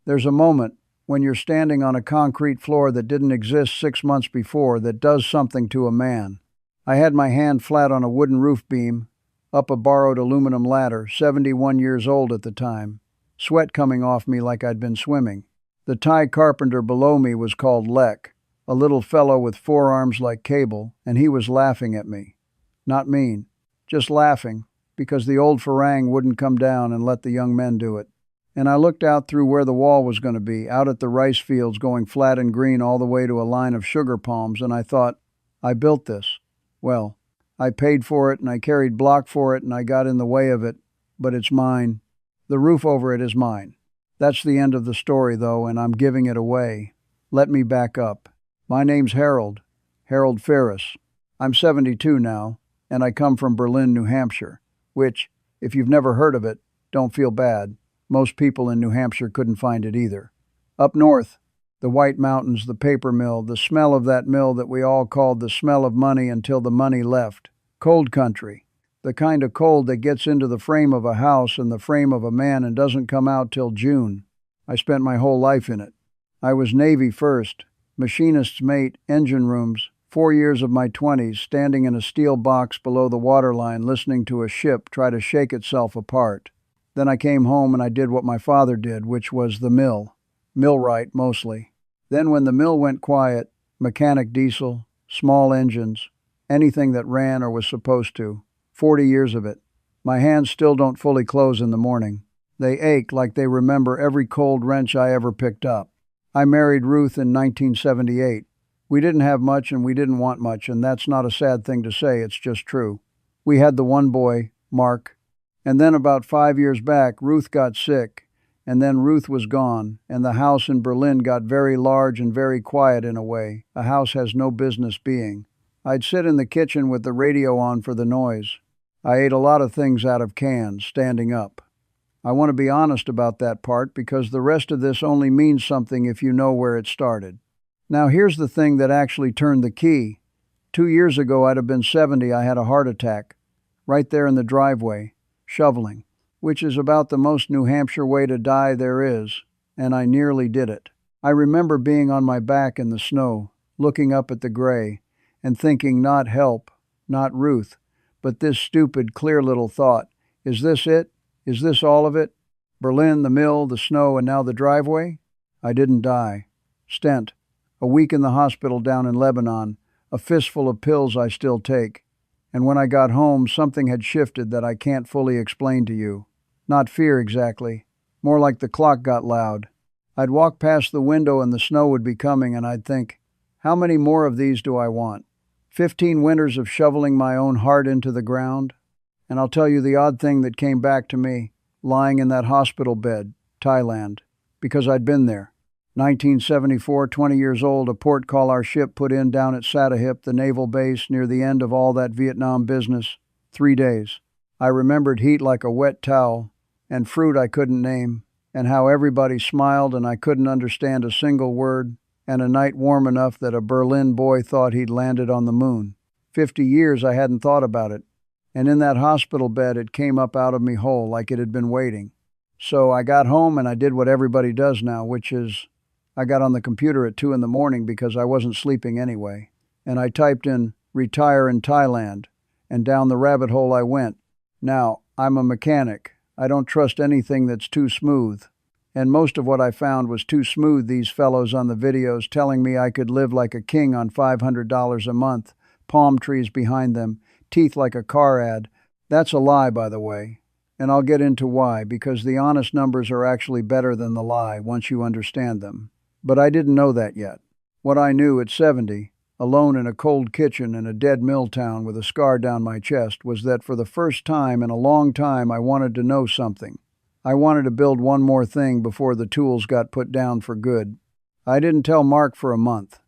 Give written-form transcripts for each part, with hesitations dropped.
There's a moment when you're standing on a concrete floor that didn't exist 6 months before that does something to a man. I had my hand flat on a wooden roof beam, up a borrowed aluminum ladder, 71 years old at the time, sweat coming off me like I'd been swimming. The Thai carpenter below me was called Lek, a little fellow with forearms like cable, and he was laughing at me. Not mean, just laughing, because the old Farang wouldn't come down and let the young men do it. And I looked out through where the wall was going to be, out at the rice fields going flat and green all the way to a line of sugar palms, and I thought, I built this. Well, I paid for it and I carried block for it and I got in the way of it, but it's mine. The roof over it is mine. That's the end of the story, though, and I'm giving it away. Let me back up. My name's Harold Ferris. I'm 72 now, and I come from Berlin, New Hampshire, which, if you've never heard of it, don't feel bad. Most people in New Hampshire couldn't find it either. Up north, the White Mountains, the paper mill, the smell of that mill that we all called the smell of money until the money left. Cold country, the kind of cold that gets into the frame of a house and the frame of a man and doesn't come out till June. I spent my whole life in it. I was Navy first, machinist's mate, engine rooms, 4 years of my 20s standing in a steel box below the waterline listening to a ship try to shake itself apart. Then I came home and I did what my father did, which was the mill. Millwright, mostly. Then when the mill went quiet, mechanic diesel, small engines, anything that ran or was supposed to. 40 years of it. My hands still don't fully close in the morning. They ache like they remember every cold wrench I ever picked up. I married Ruth in 1978. We didn't have much and we didn't want much, and that's not a sad thing to say, it's just true. We had the one boy, Mark. And then about 5 years back, Ruth got sick, and then Ruth was gone, and the house in Berlin got very large and very quiet in a way a house has no business being. I'd sit in the kitchen with the radio on for the noise. I ate a lot of things out of cans, standing up. I want to be honest about that part because the rest of this only means something if you know where it started. Now here's the thing that actually turned the key. 2 years ago I'd have been 70, I had a heart attack. Right there in the driveway. Shoveling, which is about the most New Hampshire way to die there is, and I nearly did it. I remember being on my back in the snow, looking up at the gray, and thinking not help, not Ruth, but this stupid, clear little thought, is this it? Is this all of it? Berlin, the mill, the snow, and now the driveway? I didn't die. Stent. A week in the hospital down in Lebanon, a fistful of pills I still take. And when I got home, something had shifted that I can't fully explain to you. Not fear exactly. More like the clock got loud. I'd walk past the window and the snow would be coming and I'd think, how many more of these do I want? 15 winters of shoveling my own heart into the ground? And I'll tell you the odd thing that came back to me, lying in that hospital bed, Thailand, because I'd been there. 1974, 20 years old, a port call our ship put in down at Satahip, the naval base near the end of all that Vietnam business. 3 days. I remembered heat like a wet towel, and fruit I couldn't name, and how everybody smiled and I couldn't understand a single word, and a night warm enough that a Berlin boy thought he'd landed on the moon. 50 years I hadn't thought about it, and in that hospital bed it came up out of me whole like it had been waiting. So I got home and I did what everybody does now, which is I got on the computer at 2 in the morning because I wasn't sleeping anyway, and I typed in retire in Thailand, and down the rabbit hole I went. Now, I'm a mechanic. I don't trust anything that's too smooth, and most of what I found was too smooth, these fellows on the videos telling me I could live like a king on $500 a month, palm trees behind them, teeth like a car ad. That's a lie, by the way. And I'll get into why, because the honest numbers are actually better than the lie once you understand them. But I didn't know that yet. What I knew at 70, alone in a cold kitchen in a dead mill town with a scar down my chest, was that for the first time in a long time I wanted to know something. I wanted to build one more thing before the tools got put down for good. I didn't tell Mark for a month.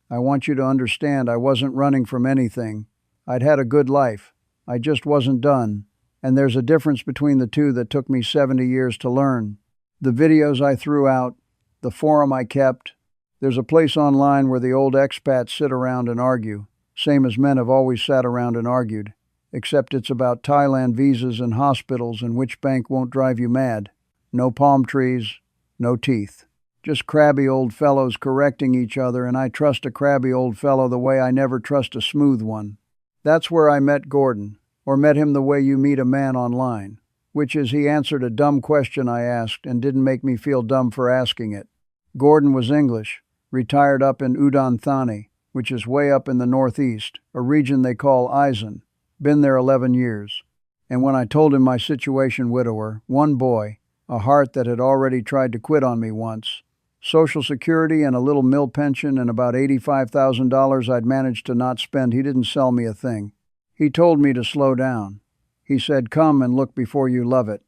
I want you to understand I wasn't running from anything. I'd had a good life. I just wasn't done. And there's a difference between the two that took me 70 years to learn. The videos I threw out, the forum I kept. There's a place online where the old expats sit around and argue, same as men have always sat around and argued, except it's about Thailand visas and hospitals and which bank won't drive you mad. No palm trees, no teeth. Just crabby old fellows correcting each other, and I trust a crabby old fellow the way I never trust a smooth one. That's where I met Gordon, or met him the way you meet a man online, which is he answered a dumb question I asked and didn't make me feel dumb for asking it. Gordon was English, retired up in Udon Thani, which is way up in the northeast, a region they call Aizen. Been there 11 years. And when I told him my situation, widower, one boy, a heart that had already tried to quit on me once, Social Security and a little mill pension and about $85,000 I'd managed to not spend, he didn't sell me a thing. He told me to slow down. He said, come and look before you love it.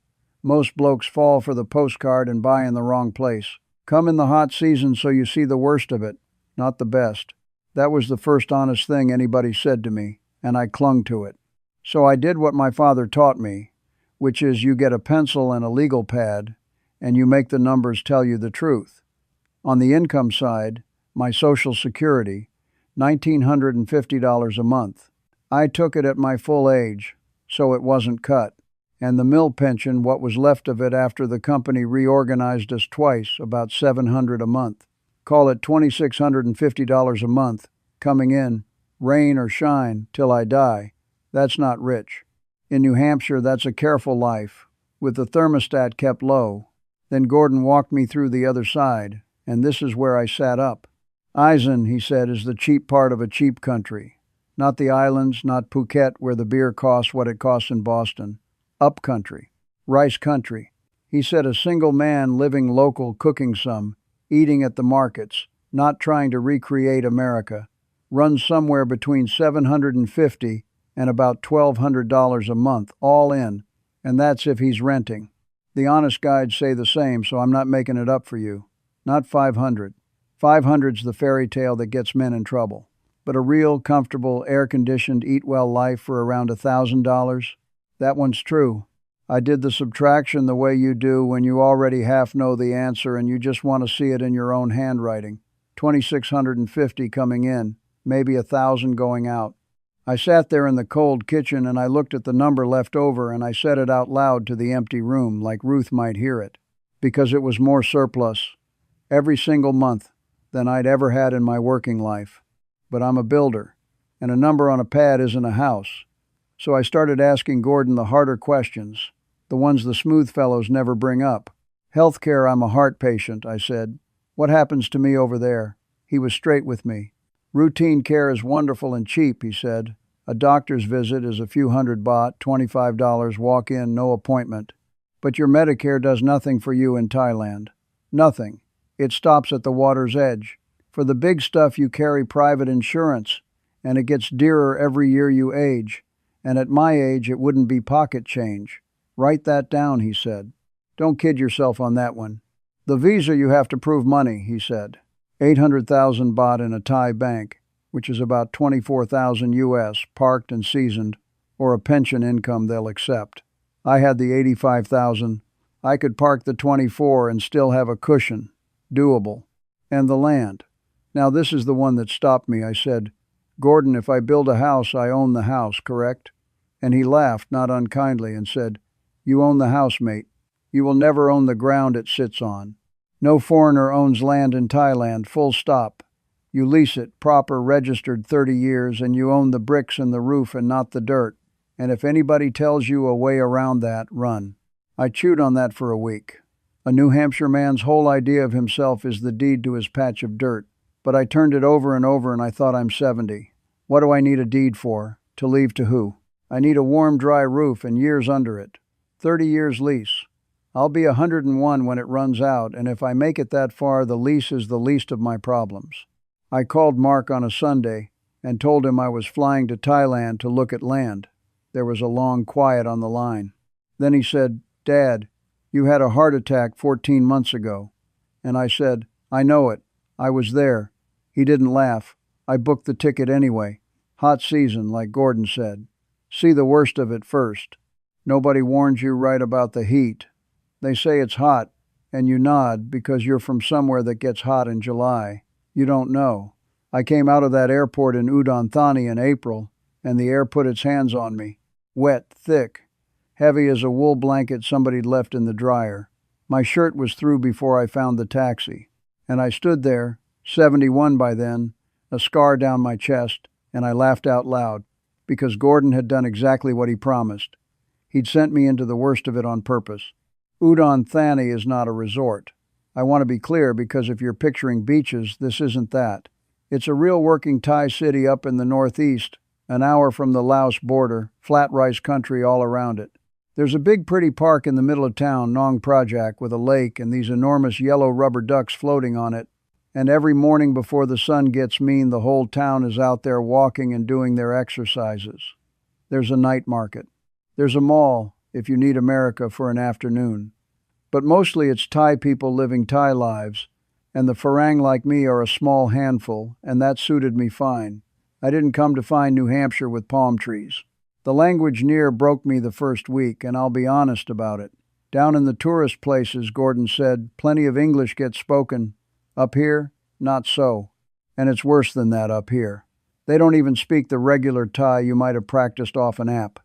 Most blokes fall for the postcard and buy in the wrong place. Come in the hot season so you see the worst of it, not the best. That was the first honest thing anybody said to me, and I clung to it. So I did what my father taught me, which is you get a pencil and a legal pad, and you make the numbers tell you the truth. On the income side, my Social Security, $1,950 a month. I took it at my full age, so it wasn't cut. And the mill pension, what was left of it after the company reorganized us twice, about $700 a month. Call it $2,650 a month, coming in, rain or shine, till I die. That's not rich. In New Hampshire, that's a careful life, with the thermostat kept low. Then Gordon walked me through the other side, and this is where I sat up. Aizen, he said, is the cheap part of a cheap country. Not the islands, not Phuket, where the beer costs what it costs in Boston. Up country. Rice country. He said a single man living local, cooking some, eating at the markets, not trying to recreate America, runs somewhere between $750 and about $1,200 a month, all in, and that's if he's renting. The honest guides say the same, so I'm not making it up for you. Not 500. 500's the fairy tale that gets men in trouble. But a real, comfortable, air-conditioned, eat-well life for around $1,000, that one's true. I did the subtraction the way you do when you already half know the answer and you just want to see it in your own handwriting. 2,650 coming in, maybe 1,000 going out. I sat there in the cold kitchen and I looked at the number left over and I said it out loud to the empty room like Ruth might hear it, because it was more surplus every single month than I'd ever had in my working life. But I'm a builder, and a number on a pad isn't a house. So I started asking Gordon the harder questions, the ones the smooth fellows never bring up. Healthcare, I'm a heart patient, I said. What happens to me over there? He was straight with me. Routine care is wonderful and cheap, he said. A doctor's visit is a few hundred baht, $25, walk in, no appointment. But your Medicare does nothing for you in Thailand. Nothing. It stops at the water's edge. For the big stuff you carry private insurance, and it gets dearer every year you age. And at my age it wouldn't be pocket change. Write that down, he said. Don't kid yourself on that one. The visa you have to prove money, he said. 800,000 baht in a Thai bank, which is about 24,000 US, parked and seasoned, or a pension income they'll accept. I had the 85,000. I could park the 24 and still have a cushion. Doable. And the land. Now this is the one that stopped me. I said, Gordon, if I build a house, I own the house, correct? And he laughed, not unkindly, and said, you own the house, mate. You will never own the ground it sits on. No foreigner owns land in Thailand, full stop. You lease it, proper, registered 30 years, and you own the bricks and the roof and not the dirt. And if anybody tells you a way around that, run. I chewed on that for a week. A New Hampshire man's whole idea of himself is the deed to his patch of dirt. But I turned it over and I thought I'm 70. What do I need a deed for? To leave to who? I need a warm, dry roof and years under it. 30 years lease. I'll be 101 when it runs out, and if I make it that far, the lease is the least of my problems. I called Mark on a Sunday and told him I was flying to Thailand to look at land. There was a long quiet on the line. Then he said, Dad, you had a heart attack 14 months ago. And I said, I know it. I was there. He didn't laugh. I booked the ticket anyway. Hot season, like Gordon said. See the worst of it first. Nobody warns you right about the heat. They say it's hot, and you nod because you're from somewhere that gets hot in July. You don't know. I came out of that airport in Udon Thani in April, and the air put its hands on me. Wet, thick, heavy as a wool blanket somebody'd left in the dryer. My shirt was through before I found the taxi. And I stood there, 71 by then, a scar down my chest, and I laughed out loud, because Gordon had done exactly what he promised. He'd sent me into the worst of it on purpose. Udon Thani is not a resort. I want to be clear because if you're picturing beaches, this isn't that. It's a real working Thai city up in the northeast, an hour from the Laos border, flat rice country all around it. There's a big pretty park in the middle of town, Nong Project, with a lake and these enormous yellow rubber ducks floating on it. And every morning before the sun gets mean, the whole town is out there walking and doing their exercises. There's a night market. There's a mall, if you need America for an afternoon. But mostly it's Thai people living Thai lives, and the Farang like me are a small handful, and that suited me fine. I didn't come to find New Hampshire with palm trees. The language near broke me the first week, and I'll be honest about it. Down in the tourist places, Gordon said, plenty of English gets spoken. Up here, not so. And it's worse than that up here. They don't even speak the regular Thai you might have practiced off an app.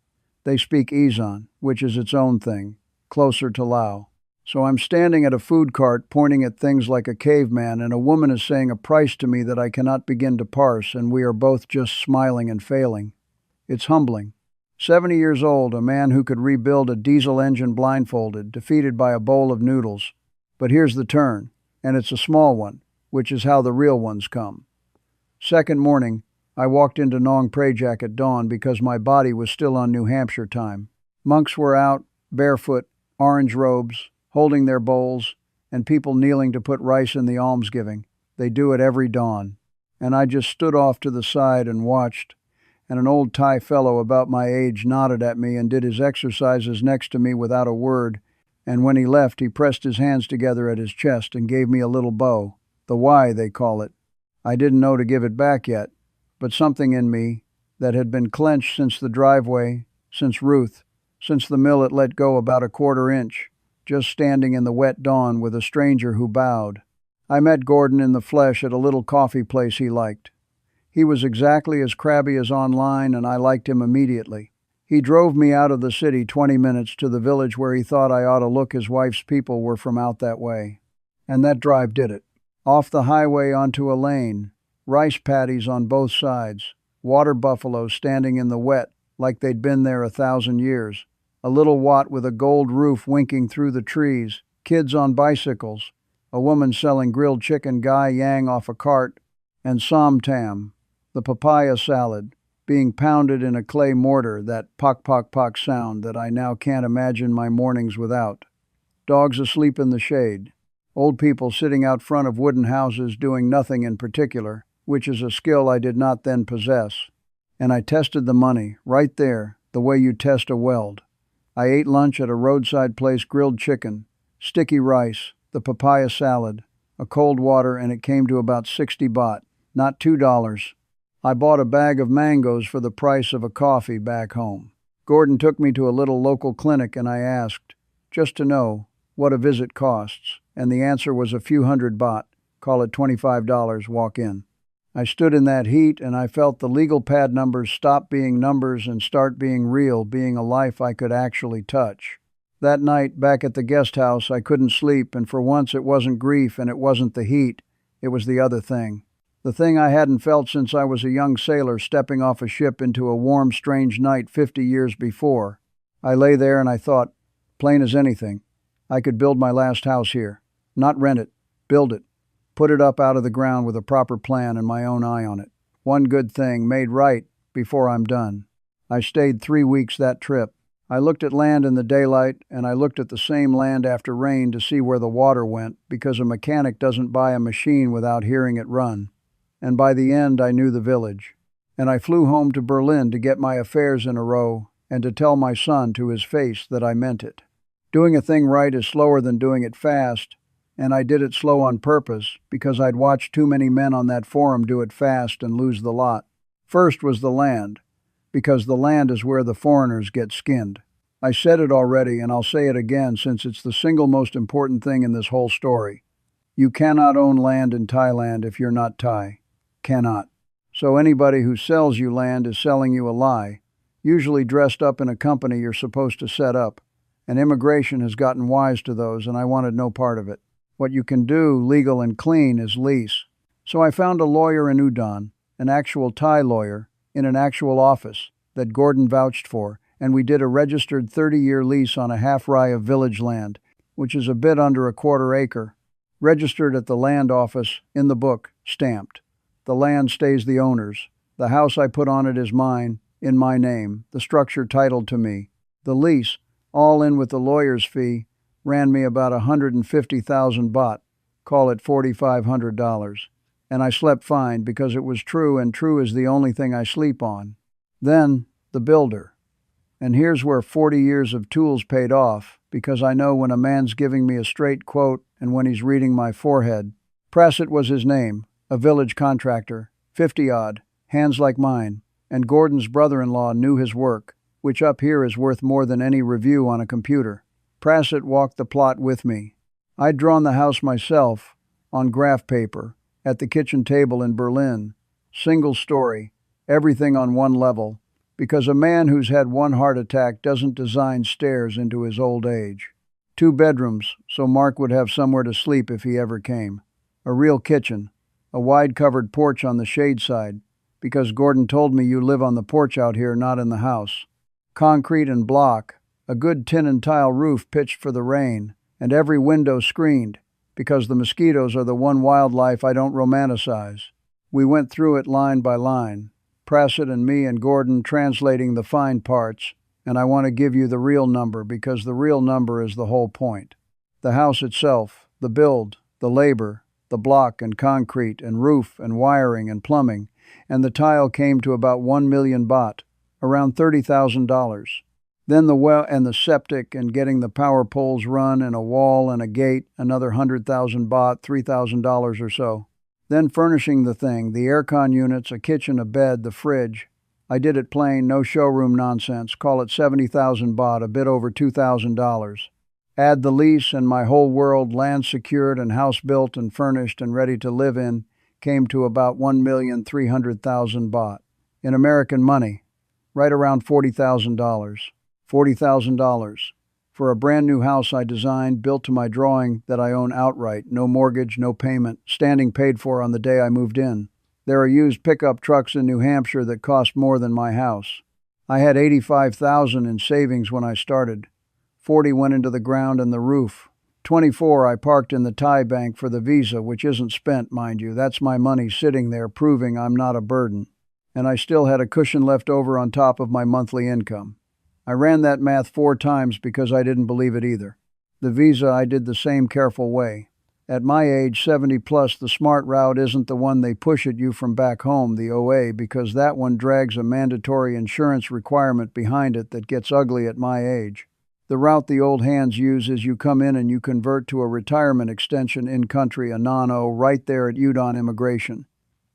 They speak Izon, which is its own thing, closer to Lao. So I'm standing at a food cart pointing at things like a caveman, and a woman is saying a price to me that I cannot begin to parse, and we are both just smiling and failing. It's humbling. 70 years old, a man who could rebuild a diesel engine blindfolded, defeated by a bowl of noodles. But here's the turn, and it's a small one, which is how the real ones come. Second morning, I walked into Nong Prajak at dawn because my body was still on New Hampshire time. Monks were out, barefoot, orange robes, holding their bowls, and people kneeling to put rice in the almsgiving. They do it every dawn. And I just stood off to the side and watched, and an old Thai fellow about my age nodded at me and did his exercises next to me without a word, and when he left he pressed his hands together at his chest and gave me a little bow, the Y they call it. I didn't know to give it back yet, but something in me that had been clenched since the driveway, since Ruth, since the mill it let go about a quarter inch, just standing in the wet dawn with a stranger who bowed. I met Gordon in the flesh at a little coffee place he liked. He was exactly as crabby as online, and I liked him immediately. He drove me out of the city 20 minutes to the village where he thought I ought to look his wife's people were from out that way. And that drive did it. Off the highway onto a lane, rice paddies on both sides, water buffaloes standing in the wet like they'd been there 1,000 years, a little Wat with a gold roof winking through the trees, kids on bicycles, a woman selling grilled chicken gai yang off a cart, and som tam, the papaya salad, being pounded in a clay mortar, that pock pock pock sound that I now can't imagine my mornings without. Dogs asleep in the shade. Old people sitting out front of wooden houses doing nothing in particular, which is a skill I did not then possess. And I tested the money, right there, the way you test a weld. I ate lunch at a roadside place, grilled chicken, sticky rice, the papaya salad, a cold water, and it came to about 60 baht, not $2. I bought a bag of mangoes for the price of a coffee back home. Gordon took me to a little local clinic and I asked, just to know, what a visit costs, and the answer was a few hundred baht, call it $25, walk in. I stood in that heat and I felt the legal pad numbers stop being numbers and start being real, being a life I could actually touch. That night, back at the guest house, I couldn't sleep, and for once it wasn't grief and it wasn't the heat, it was the other thing. The thing I hadn't felt since I was a young sailor stepping off a ship into a warm, strange night 50 years before. I lay there and I thought, plain as anything, I could build my last house here. Not rent it, build it. Put it up out of the ground with a proper plan and my own eye on it. One good thing, made right, before I'm done. I stayed 3 weeks that trip. I looked at land in the daylight, and I looked at the same land after rain to see where the water went, because a mechanic doesn't buy a machine without hearing it run. And by the end, I knew the village. And I flew home to Berlin to get my affairs in a row and to tell my son to his face that I meant it. Doing a thing right is slower than doing it fast, and I did it slow on purpose because I'd watched too many men on that forum do it fast and lose the lot. First was the land, because the land is where the foreigners get skinned. I said it already, and I'll say it again since it's the single most important thing in this whole story. You cannot own land in Thailand if you're not Thai. Cannot. So anybody who sells you land is selling you a lie, usually dressed up in a company you're supposed to set up. And immigration has gotten wise to those, and I wanted no part of it. What you can do, legal and clean, is lease. So I found a lawyer in Udon, an actual Thai lawyer, in an actual office that Gordon vouched for, and we did a registered 30-year lease on a half-rai of village land, which is a bit under a quarter acre. Registered at the land office, in the book, stamped. The land stays the owner's. The house I put on it is mine, in my name, the structure titled to me. The lease, all in with the lawyer's fee, ran me about 150,000 baht, call it $4,500. And I slept fine because it was true, and true is the only thing I sleep on. Then, the builder. And here's where 40 years of tools paid off, because I know when a man's giving me a straight quote and when he's reading my forehead. Prassett was his name, a village contractor, 50-odd, hands like mine, and Gordon's brother-in-law knew his work, which up here is worth more than any review on a computer. Prassett walked the plot with me. I'd drawn the house myself, on graph paper, at the kitchen table in Berlin. Single story, everything on one level, because a man who's had one heart attack doesn't design stairs into his old age. 2 bedrooms, so Mark would have somewhere to sleep if he ever came. A real kitchen, a wide-covered porch on the shade side, because Gordon told me you live on the porch out here, not in the house. Concrete and block, a good tin and tile roof pitched for the rain, and every window screened, because the mosquitoes are the one wildlife I don't romanticize. We went through it line by line, Prassett and me and Gordon translating the fine parts, and I want to give you the real number because the real number is the whole point. The house itself, the build, the labor, the block and concrete and roof and wiring and plumbing, and the tile came to about 1 million baht, around $30,000. Then the well and the septic and getting the power poles run and a wall and a gate, another 100,000 baht, $3,000 or so. Then furnishing the thing, the aircon units, a kitchen, a bed, the fridge. I did it plain, no showroom nonsense, call it 70,000 baht, a bit over $2,000. Add the lease and my whole world, land secured and house built and furnished and ready to live in, came to about 1,300,000 baht. In American money, right around $40,000. $40,000 for a brand new house I designed, built to my drawing, that I own outright, no mortgage, no payment, standing paid for on the day I moved in. There are used pickup trucks in New Hampshire that cost more than my house. I had 85,000 in savings when I started. 40 went into the ground and the roof. 24 I parked in the Thai bank for the visa, which isn't spent, mind you. That's my money sitting there proving I'm not a burden. And I still had a cushion left over on top of my monthly income. I ran that math 4 times because I didn't believe it either. The visa I did the same careful way. At my age, 70 plus, the smart route isn't the one they push at you from back home, the OA, because that one drags a mandatory insurance requirement behind it that gets ugly at my age. The route the old hands use is you come in and you convert to a retirement extension in-country, a non-O, right there at Udon Immigration.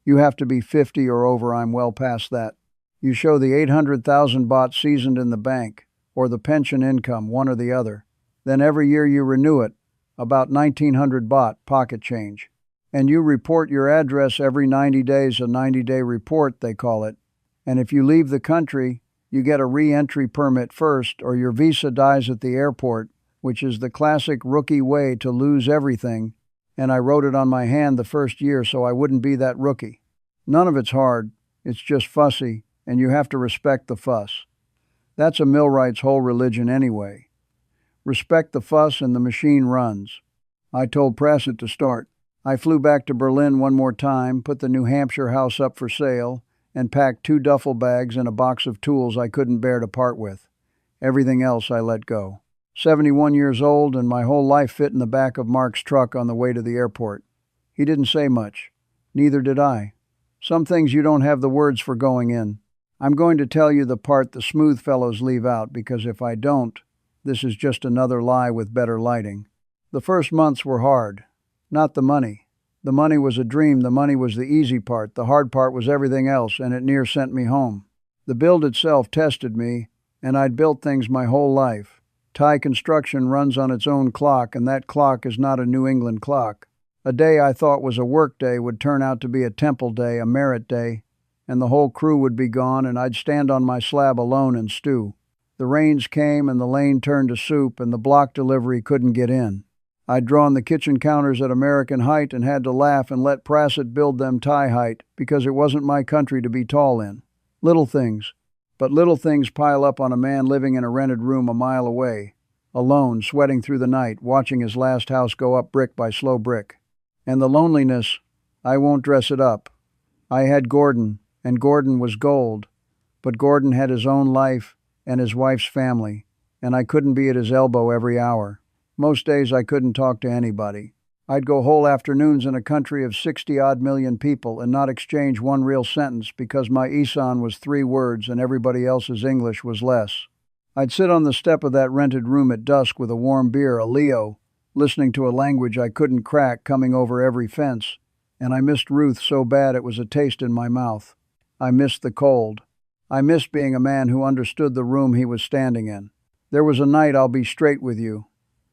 You have to be 50 or over, I'm well past that. You show the 800,000 baht seasoned in the bank, or the pension income, one or the other. Then every year you renew it, about 1,900 baht, pocket change. And you report your address every 90 days, a 90-day report, they call it. And if you leave the country, you get a re-entry permit first, or your visa dies at the airport, which is the classic rookie way to lose everything, and I wrote it on my hand the first year so I wouldn't be that rookie. None of it's hard, it's just fussy, and you have to respect the fuss. That's a millwright's whole religion anyway. Respect the fuss and the machine runs. I told Prassett to start. I flew back to Berlin one more time, put the New Hampshire house up for sale, and packed 2 duffel bags and a box of tools I couldn't bear to part with. Everything else I let go. 71 years old, and my whole life fit in the back of Mark's truck on the way to the airport. He didn't say much. Neither did I. Some things you don't have the words for going in. I'm going to tell you the part the smooth fellows leave out, because if I don't, this is just another lie with better lighting. The first months were hard. Not the money. The money was a dream. The money was the easy part. The hard part was everything else, and it near sent me home. The build itself tested me, and I'd built things my whole life. Thai construction runs on its own clock, and that clock is not a New England clock. A day I thought was a work day would turn out to be a temple day, a merit day, and the whole crew would be gone, and I'd stand on my slab alone and stew. The rains came, and the lane turned to soup, and the block delivery couldn't get in. I'd drawn the kitchen counters at American height and had to laugh and let Prassett build them Thai height because it wasn't my country to be tall in. Little things. But little things pile up on a man living in a rented room a mile away, alone, sweating through the night, watching his last house go up brick by slow brick. And the loneliness, I won't dress it up. I had Gordon, and Gordon was gold. But Gordon had his own life and his wife's family, and I couldn't be at his elbow every hour. Most days I couldn't talk to anybody. I'd go whole afternoons in a country of 60-odd million people and not exchange one real sentence because my Isan was 3 words and everybody else's English was less. I'd sit on the step of that rented room at dusk with a warm beer, a Leo, listening to a language I couldn't crack coming over every fence, and I missed Ruth so bad it was a taste in my mouth. I missed the cold. I missed being a man who understood the room he was standing in. There was a night, I'll be straight with you.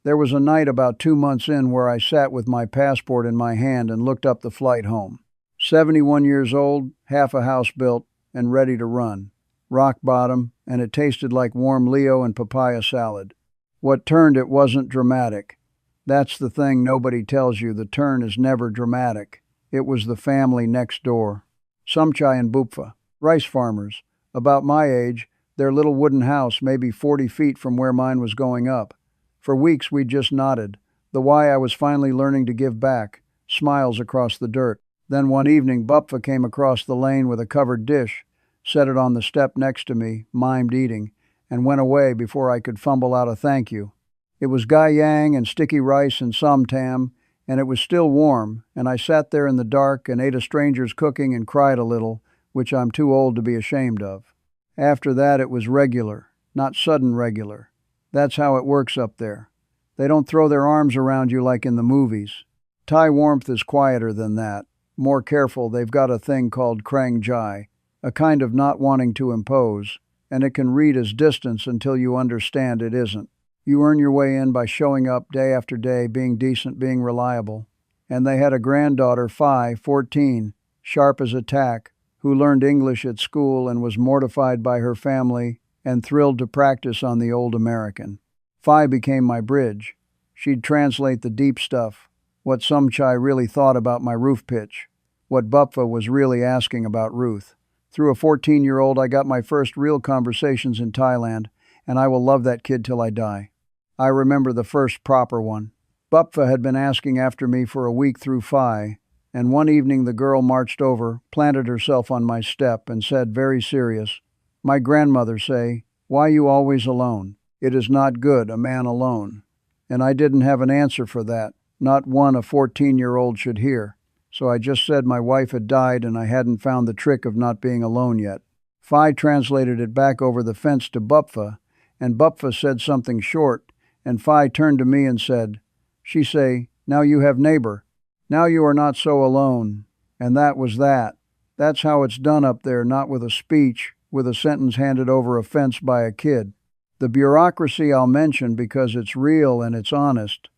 There was a night about 2 months in where I sat with my passport in my hand and looked up the flight home. 71 years old, half a house built, and ready to run. Rock bottom, and it tasted like warm Leo and papaya salad. What turned it wasn't dramatic. That's the thing nobody tells you, the turn is never dramatic. It was the family next door. Sumchai and Bupfa, rice farmers, about my age, their little wooden house maybe 40 feet from where mine was going up. For weeks we just nodded, the why I was finally learning to give back, smiles across the dirt. Then one evening Bupfa came across the lane with a covered dish, set it on the step next to me, mimed eating, and went away before I could fumble out a thank you. It was gai yang and sticky rice and somtam, and it was still warm, and I sat there in the dark and ate a stranger's cooking and cried a little, which I'm too old to be ashamed of. After that it was regular, not sudden regular. That's how it works up there. They don't throw their arms around you like in the movies. Thai warmth is quieter than that. More careful, they've got a thing called krang jai, a kind of not wanting to impose, and it can read as distance until you understand it isn't. You earn your way in by showing up day after day, being decent, being reliable. And they had a granddaughter, Phi, 14, sharp as a tack, who learned English at school and was mortified by her family and thrilled to practice on the old American. Phi became my bridge. She'd translate the deep stuff, what Sumchai really thought about my roof pitch, what Bupfa was really asking about Ruth. Through a 14-year-old, I got my first real conversations in Thailand, and I will love that kid till I die. I remember the first proper one. Bupfa had been asking after me for a week through Phi, and one evening the girl marched over, planted herself on my step, and said, very serious, "My grandmother say, why you always alone? It is not good, a man alone." And I didn't have an answer for that, not one a 14-year-old should hear. So I just said my wife had died and I hadn't found the trick of not being alone yet. Phi translated it back over the fence to Bupfa, and Bupfa said something short, and Phi turned to me and said, she say, "Now you have neighbor. Now you are not so alone." And that was that. That's how it's done up there, not with a speech, with a sentence handed over a fence by a kid. The bureaucracy I'll mention because it's real and it's honest.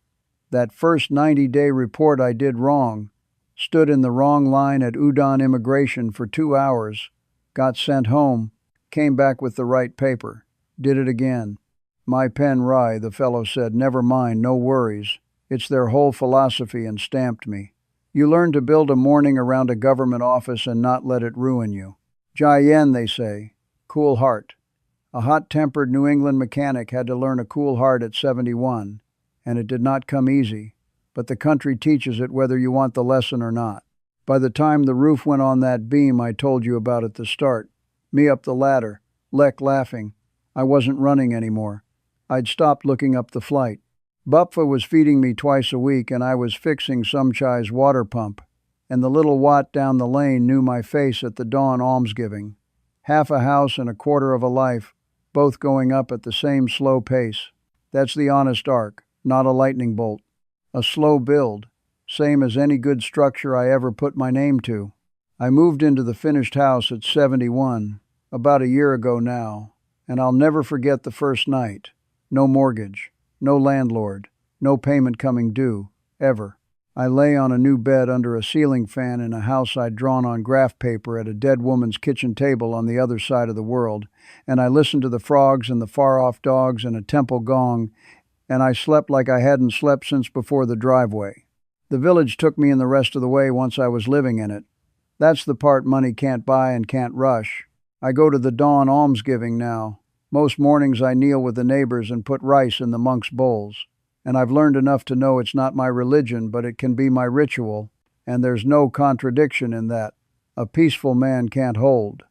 That first 90-day report I did wrong, stood in the wrong line at Udon Immigration for 2 hours, got sent home, came back with the right paper, did it again. My pen wry, the fellow said, "Never mind, no worries. It's their whole philosophy," and stamped me. You learn to build a morning around a government office and not let it ruin you. Jai Yen, they say, cool heart. A hot-tempered New England mechanic had to learn a cool heart at 71, and it did not come easy, but the country teaches it whether you want the lesson or not. By the time the roof went on that beam I told you about at the start, me up the ladder, Lek laughing, I wasn't running anymore. I'd stopped looking up the flight. Bupfa was feeding me twice a week, and I was fixing Sumchai's water pump, and the little Wat down the lane knew my face at the dawn almsgiving. Half a house and a quarter of a life, both going up at the same slow pace. That's the honest arc, not a lightning bolt. A slow build, same as any good structure I ever put my name to. I moved into the finished house at 71, about a year ago now, and I'll never forget the first night. No mortgage, no landlord, no payment coming due, ever. I lay on a new bed under a ceiling fan in a house I'd drawn on graph paper at a dead woman's kitchen table on the other side of the world, and I listened to the frogs and the far-off dogs and a temple gong, and I slept like I hadn't slept since before the driveway. The village took me in the rest of the way once I was living in it. That's the part money can't buy and can't rush. I go to the dawn almsgiving now. Most mornings I kneel with the neighbors and put rice in the monks' bowls. And I've learned enough to know it's not my religion, but it can be my ritual, and there's no contradiction in that. A peaceful man can't hold.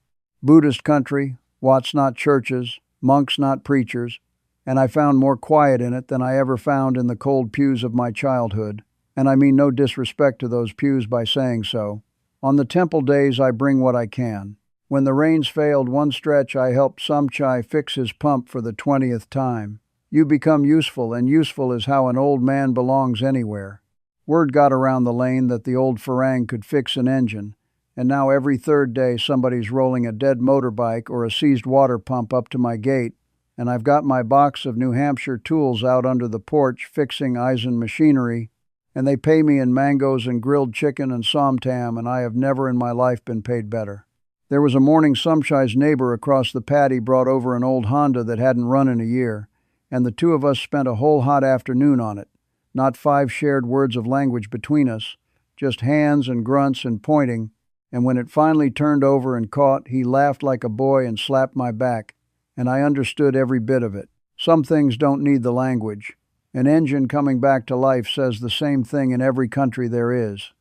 Buddhist country, Watts not churches, monks not preachers, and I found more quiet in it than I ever found in the cold pews of my childhood, and I mean no disrespect to those pews by saying so. On the temple days I bring what I can. When the rains failed one stretch, I helped Samchai fix his pump for the 20th time. You become useful, and useful is how an old man belongs anywhere. Word got around the lane that the old Farang could fix an engine, and now every third day somebody's rolling a dead motorbike or a seized water pump up to my gate, and I've got my box of New Hampshire tools out under the porch fixing Eisen machinery, and they pay me in mangoes and grilled chicken and somtam, and I have never in my life been paid better. There was a morning Samchai's neighbor across the paddy brought over an old Honda that hadn't run in a year, and the two of us spent a whole hot afternoon on it. Not 5 shared words of language between us, just hands and grunts and pointing, and when it finally turned over and caught, he laughed like a boy and slapped my back, and I understood every bit of it. Some things don't need the language. An engine coming back to life says the same thing in every country there is.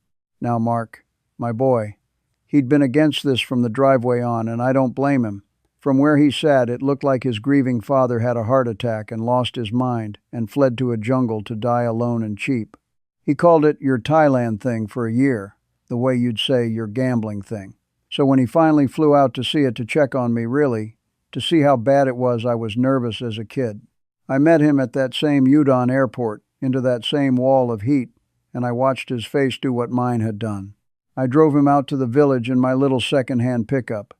Now, Mark, my boy, he'd been against this from the driveway on, and I don't blame him. From where he sat, it looked like his grieving father had a heart attack and lost his mind and fled to a jungle to die alone and cheap. He called it your Thailand thing for a year, the way you'd say your gambling thing. So when he finally flew out to see it to check on me, really, to see how bad it was, I was nervous as a kid. I met him at that same Udon airport, into that same wall of heat, and I watched his face do what mine had done. I drove him out to the village in my little second-hand pickup.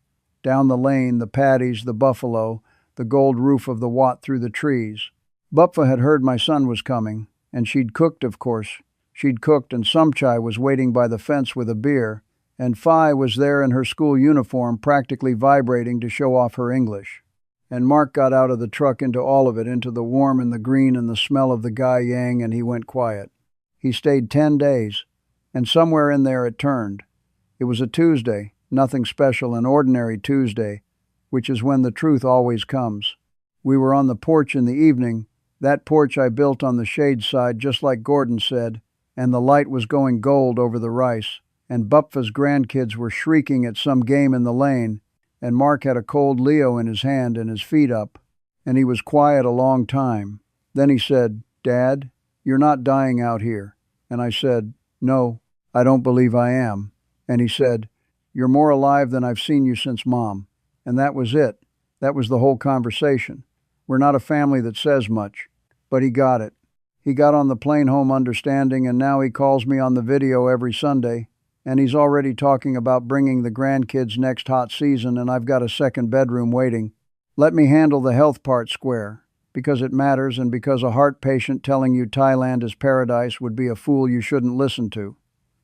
Down the lane, the paddies, the buffalo, the gold roof of the Watt through the trees. Bupfa had heard my son was coming, and she'd cooked, of course. She'd cooked, and Samchai was waiting by the fence with a beer, and Phi was there in her school uniform practically vibrating to show off her English. And Mark got out of the truck into all of it, into the warm and the green and the smell of the Gai Yang, and he went quiet. He stayed 10 days. And somewhere in there it turned. It was a Tuesday, nothing special, an ordinary Tuesday, which is when the truth always comes. We were on the porch in the evening, that porch I built on the shade side just like Gordon said, and the light was going gold over the rice, and Bupfa's grandkids were shrieking at some game in the lane, and Mark had a cold Leo in his hand and his feet up, and he was quiet a long time. Then he said, "Dad, you're not dying out here." And I said, "No, I don't believe I am." And he said, "You're more alive than I've seen you since Mom." And that was it. That was the whole conversation. We're not a family that says much. But he got it. He got on the plane home understanding, and now he calls me on the video every Sunday. And he's already talking about bringing the grandkids next hot season, and I've got a second bedroom waiting. Let me handle the health part square, because it matters and because a heart patient telling you Thailand is paradise would be a fool you shouldn't listen to.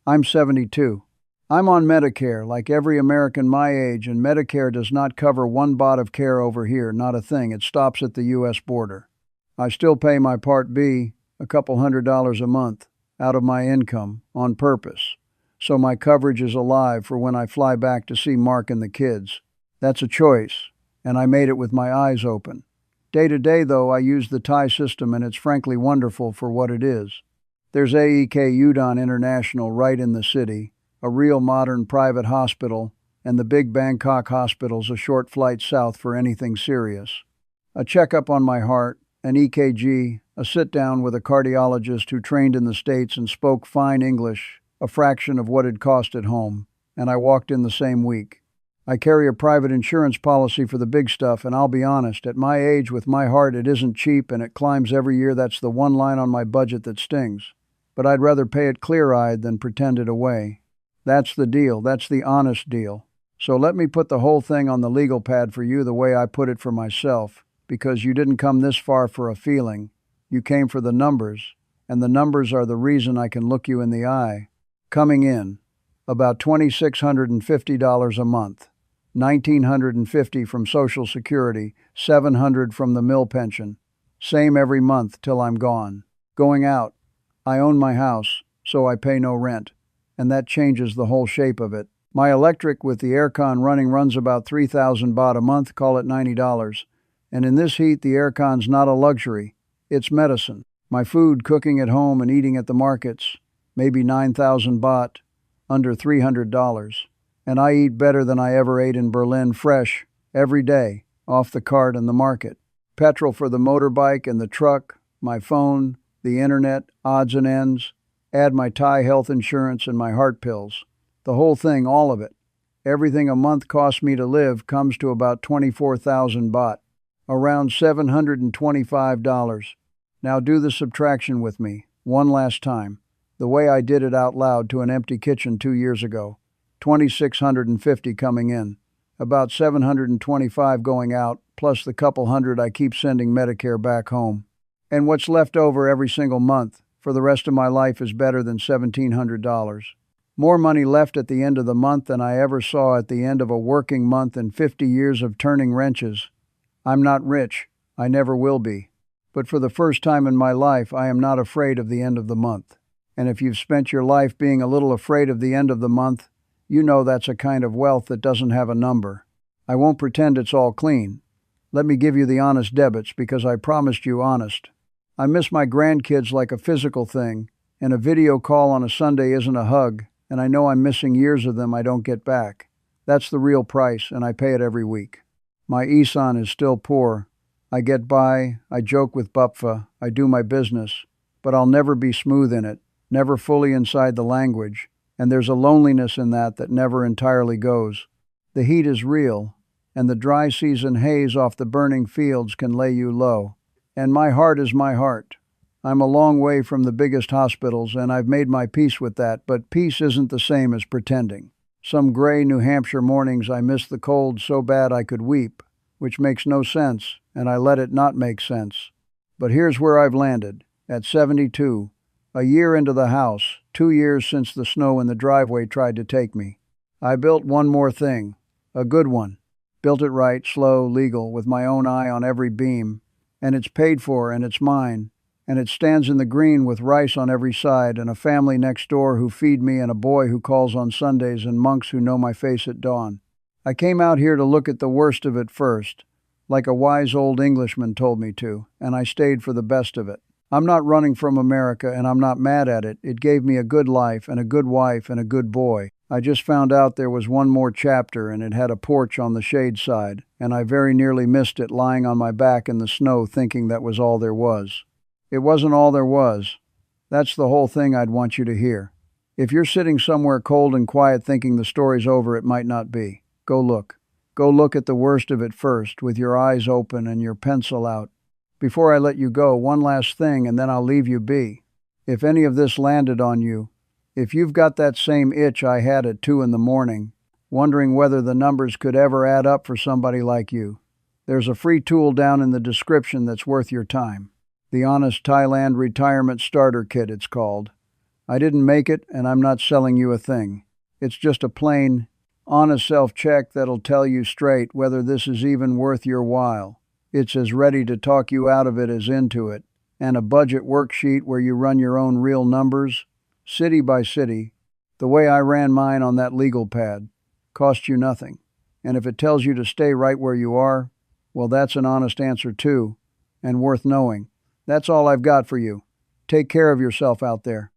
I'm 72. I'm on Medicare, like every American my age, and Medicare does not cover one baht of care over here, not a thing. It stops at the U.S. border. I still pay my Part B, a couple $100 a month, out of my income, on purpose. So my coverage is alive for when I fly back to see Mark and the kids. That's a choice, and I made it with my eyes open. Day to day, though, I use the Thai system, and it's frankly wonderful for what it is. There's AEK Udon International right in the city, a real modern private hospital, and the big Bangkok hospital's a short flight south for anything serious. A checkup on my heart, an EKG, a sit-down with a cardiologist who trained in the States and spoke fine English, a fraction of what it cost at home, and I walked in the same week. I carry a private insurance policy for the big stuff, and I'll be honest, at my age with my heart it isn't cheap and it climbs every year. That's the one line on my budget that stings. But I'd rather pay it clear-eyed than pretend it away. That's the deal. That's the honest deal. So let me put the whole thing on the legal pad for you the way I put it for myself, because you didn't come this far for a feeling. You came for the numbers, and the numbers are the reason I can look you in the eye. Coming in, about $2,650 a month, $1,950 from Social Security, $700 from the mill pension, Same every month till I'm gone. Going out. I own my house, so I pay no rent, and that changes the whole shape of it. My electric with the aircon running runs about 3,000 baht a month, call it $90. And in this heat, the aircon's not a luxury, it's medicine. My food, cooking at home and eating at the markets, maybe 9,000 baht, under $300. And I eat better than I ever ate in Berlin, fresh, every day, off the cart and the market. Petrol for the motorbike and the truck, my phone, the internet, odds and ends, add my Thai health insurance and my heart pills. The whole thing, all of it. Everything a month costs me to live comes to about 24,000 baht, around $725. Now do the subtraction with me, one last time, the way I did it out loud to an empty kitchen 2 years ago. 2,650 coming in, about 725 going out, plus the couple hundred I keep sending Medicare back home. And what's left over every single month for the rest of my life is better than $1,700. More money left at the end of the month than I ever saw at the end of a working month in 50 years of turning wrenches. I'm not rich. I never will be. But for the first time in my life, I am not afraid of the end of the month. And if you've spent your life being a little afraid of the end of the month, you know that's a kind of wealth that doesn't have a number. I won't pretend it's all clean. Let me give you the honest debits because I promised you honest. I miss my grandkids like a physical thing, and a video call on a Sunday isn't a hug, and I know I'm missing years of them I don't get back. That's the real price, and I pay it every week. My Isan is still poor. I get by, I joke with Bupfa, I do my business, but I'll never be smooth in it, never fully inside the language, and there's a loneliness in that never entirely goes. The heat is real, and the dry season haze off the burning fields can lay you low. And my heart is my heart. I'm a long way from the biggest hospitals, and I've made my peace with that, but peace isn't the same as pretending. Some gray New Hampshire mornings I miss the cold so bad I could weep, which makes no sense, and I let it not make sense. But here's where I've landed, at 72, a year into the house, 2 years since the snow in the driveway tried to take me. I built one more thing, a good one. Built it right, slow, legal, with my own eye on every beam, and it's paid for and it's mine, and it stands in the green with rice on every side and a family next door who feed me and a boy who calls on Sundays and monks who know my face at dawn. I came out here to look at the worst of it first, like a wise old Englishman told me to, and I stayed for the best of it. I'm not running from America, and I'm not mad at it. It gave me a good life and a good wife and a good boy. I just found out there was one more chapter, and it had a porch on the shade side, and I very nearly missed it lying on my back in the snow thinking that was all there was. It wasn't all there was. That's the whole thing I'd want you to hear. If you're sitting somewhere cold and quiet thinking the story's over, it might not be. Go look. Go look at the worst of it first, with your eyes open and your pencil out. Before I let you go, one last thing, and then I'll leave you be. If any of this landed on you, if you've got that same itch I had at 2 a.m, wondering whether the numbers could ever add up for somebody like you, there's a free tool down in the description that's worth your time. The Honest Thailand Retirement Starter Kit, it's called. I didn't make it, and I'm not selling you a thing. It's just a plain, honest self-check that'll tell you straight whether this is even worth your while. It's as ready to talk you out of it as into it, and a budget worksheet where you run your own real numbers, city by city, the way I ran mine on that legal pad. Cost you nothing. And if it tells you to stay right where you are, well, that's an honest answer too, and worth knowing. That's all I've got for you. Take care of yourself out there.